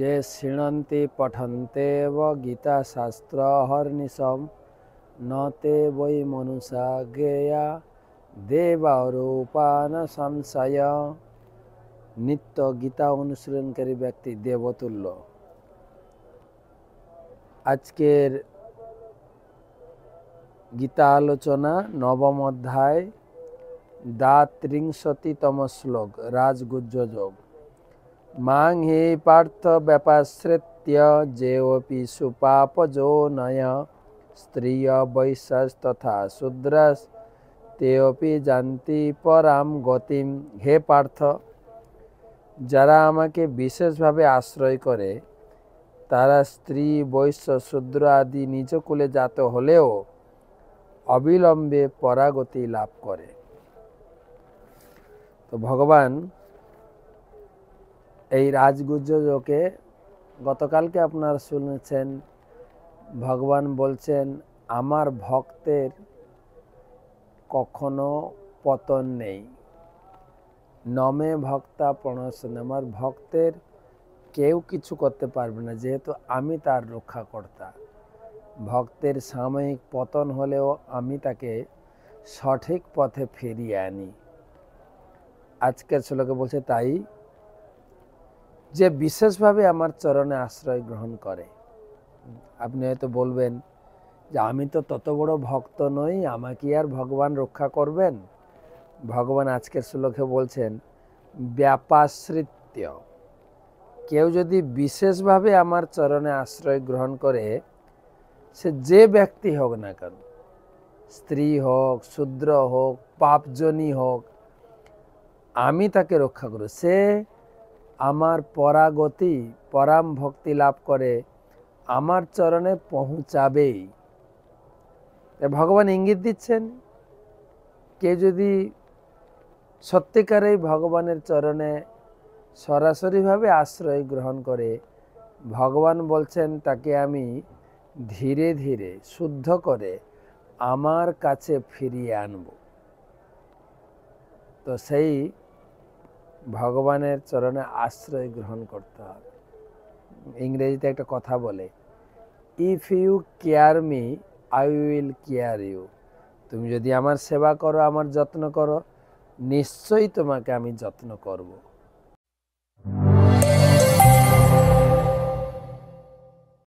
जे शृण्वन्ति पठन्तेव गीताशास्त्र हर्निशम् न ते वै मनुषा ज्ञेया देवारूपान संशय। नित्य गीता अनुशीलनकारी व्यक्ति देवतुल्य। आजकेर गीता आलोचना नवम अध्याय द्वात्रिंशतितम श्लोक राजगुज्य योग। मां हि पार्थ व्यपाश्रित्य जेऽपि सुपापजो नय स्त्रिय वैश्यस्तथा शूद्रस्तेऽपि जानति परां गतिम। हे पार्थ, যারা আমাকে বিশেষভাবে আশ্রয় করে তারা স্ত্রী বৈশ্য শূদ্র আদি নিজ কুলে জাত হলেও অবিলম্বে পরাগতি লাভ করে। তো ভগবান এই রাজগুজ্জ যোগে গতকালকে আপনারা শুনেছেন ভগবান বলছেন আমার ভক্তের কখনো পতন নেই। নমে ভক্তা প্রণশন, আমার ভক্তের কেউ কিছু করতে পারবে না, যেহেতু আমি তার রক্ষাকর্তা। ভক্তের সাময়িক পতন হলেও আমি তাকে সঠিক পথে ফিরিয়ে আনি। আজকের শ্লোকে বলছে তাই যে বিশেষভাবে আমার চরণে আশ্রয় গ্রহণ করে। আপনি হয়তো বলবেন যে আমি তো তত বড় ভক্ত নই, আমাকে আর ভগবান রক্ষা করবেন? ভগবান আজকের শ্লোকে বলছেন ব্যাপাশ্রিত্য, কেউ যদি বিশেষভাবে আমার চরণে আশ্রয় গ্রহণ করে, সে যে ব্যক্তি হোক না কেন, স্ত্রী হোক, শূদ্র হোক, পাপজনী হোক, আমি তাকে রক্ষা করব। সে আমার পরাগতি পরাম ভক্তি লাভ করে আমার চরণে পৌঁছাবেই। ভগবান ইঙ্গিত দিচ্ছেন কেউ যদি সত্যিকারেই ভগবানের চরণে সরাসরিভাবে আশ্রয় গ্রহণ করে, ভগবান বলছেন তাকে আমি ধীরে ধীরে শুদ্ধ করে আমার কাছে ফিরিয়ে আনব। তো সেই ভগবানের চরণে আশ্রয় গ্রহণ করতে হবে। ইংরেজিতে একটা কথা বলে, if you care me I will care you. তুমি যদি আমার সেবা করো, আমার যত্ন করো, নিশ্চয়ই তোমাকে আমি যত্ন করব।